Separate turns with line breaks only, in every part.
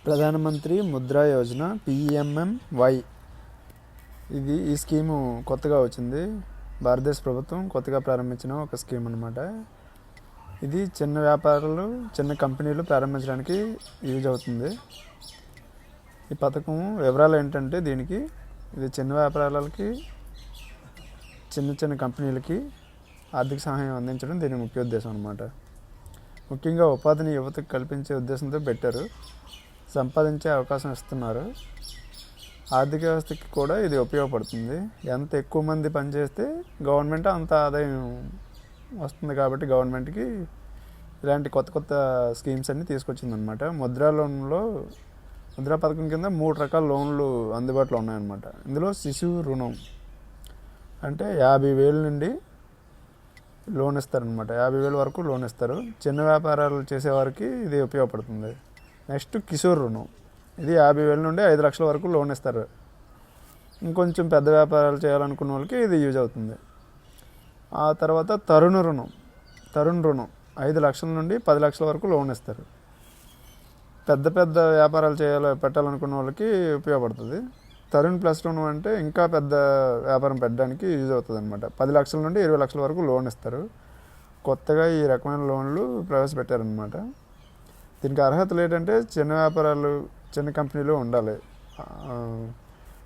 ప్రధానమంత్రి ముద్రా యోజన పిఎంఎంవై. ఈ స్కీము కొత్తగా వచ్చింది. భారతదేశ ప్రభుత్వం కొత్తగా ప్రారంభించిన ఒక స్కీమ్ అనమాట. ఇది చిన్న వ్యాపారాలు, చిన్న కంపెనీలు ప్రారంభించడానికి యూజ్ అవుతుంది. ఈ పథకం వివరాలు ఏంటంటే ఇది చిన్న వ్యాపారాలకి, చిన్న చిన్న కంపెనీలకి ఆర్థిక సహాయం అందించడం దీని ముఖ్య ఉద్దేశం అనమాట. ముఖ్యంగా ఉపాధిని యువతకు కల్పించే ఉద్దేశంతో పెట్టారు. సంపాదించే అవకాశం ఇస్తున్నారు. ఆర్థిక వ్యవస్థకి కూడా ఇది ఉపయోగపడుతుంది. ఎంత ఎక్కువ మంది పనిచేస్తే గవర్నమెంట్ అంత ఆదాయం వస్తుంది. కాబట్టి గవర్నమెంట్కి ఇలాంటి కొత్త కొత్త స్కీమ్స్ అన్నీ తీసుకొచ్చిందనమాట. ముద్రా పథకం కింద 3 రకాల లోన్లు అందుబాటులో ఉన్నాయన్నమాట. ఇందులో శిశువు రుణం అంటే 50,000 నుండి లోన్ ఇస్తారనమాట. 50,000 వరకు లోన్ ఇస్తారు. చిన్న వ్యాపారాలు చేసేవారికి ఇది ఉపయోగపడుతుంది. నెక్స్ట్ కిషోర్ రుణం, ఇది 50,000 నుండి 5 లక్షల వరకు లోన్ ఇస్తారు. ఇంకొంచెం పెద్ద వ్యాపారాలు చేయాలనుకున్న వాళ్ళకి ఇది యూజ్ అవుతుంది. ఆ తర్వాత తరుణ్ రుణం 5 లక్షల నుండి 10 లక్షల వరకు లోన్ ఇస్తారు. పెద్ద వ్యాపారాలు పెట్టాలనుకున్న వాళ్ళకి ఉపయోగపడుతుంది. తరుణ్ ప్లస్ రుణం అంటే ఇంకా పెద్ద వ్యాపారం పెట్టడానికి యూజ్ అవుతుంది అనమాట. 10 లక్షల నుండి 20 లక్షల వరకు లోన్ ఇస్తారు. కొత్తగా ఈ రకమైన లోన్లు ప్రవేశపెట్టారనమాట. దీనికి అర్హతలు ఏంటంటే చిన్న వ్యాపారాలు, చిన్న కంపెనీలు ఉండాలి.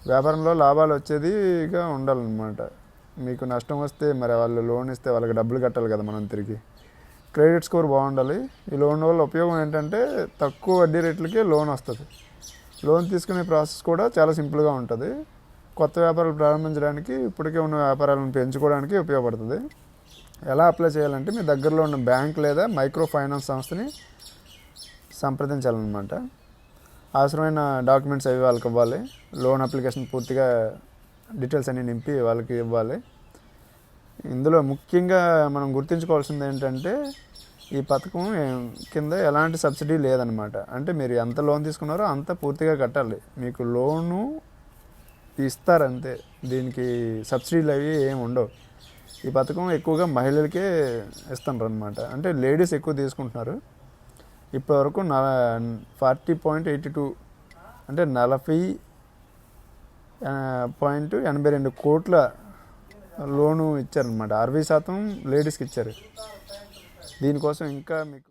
వ్యాపారంలో లాభాలు వచ్చేదిగా ఉండాలన్నమాట. మీకు నష్టం వస్తే మరి వాళ్ళు లోన్ ఇస్తే వాళ్ళకి డబ్బులు కట్టాలి కదా మనం తిరిగి. క్రెడిట్ స్కోర్ బాగుండాలి. ఈ లోన్ వల్ల ఉపయోగం ఏంటంటే తక్కువ వడ్డీ రేట్లకే లోన్ వస్తుంది. లోన్ తీసుకునే ప్రాసెస్ కూడా చాలా సింపుల్గా ఉంటుంది. కొత్త వ్యాపారాలు ప్రారంభించడానికి, ఇప్పటికే ఉన్న వ్యాపారాలను పెంచుకోవడానికి ఉపయోగపడుతుంది. ఎలా అప్లై చేయాలంటే మీ దగ్గరలో ఉన్న బ్యాంక్ లేదా మైక్రో ఫైనాన్స్ సంస్థని సంప్రదించాలన్నమాట. అవసరమైన డాక్యుమెంట్స్ అవి వాళ్ళకి ఇవ్వాలి. లోన్ అప్లికేషన్ పూర్తిగా డీటెయిల్స్ అన్నీ నింపి వాళ్ళకి ఇవ్వాలి. ఇందులో ముఖ్యంగా మనం గుర్తుంచుకోవాల్సింది ఏంటంటే ఈ పథకం కింద ఎలాంటి సబ్సిడీ లేదనమాట. అంటే మీరు ఎంత లోన్ తీసుకున్నారో అంత పూర్తిగా కట్టాలి. మీకు లోను ఇస్తారంతే. దీనికి సబ్సిడీలు అవి ఏమి ఉండవు. ఈ పథకం ఎక్కువగా మహిళలకే ఇస్తున్నారు అనమాట. అంటే లేడీస్ ఎక్కువ తీసుకుంటున్నారు. ఇప్పటివరకు 40.82 అంటే 40.82 కోట్ల లోను ఇచ్చారనమాట. 60% లేడీస్కి ఇచ్చారు. దీనికోసం ఇంకా మీకు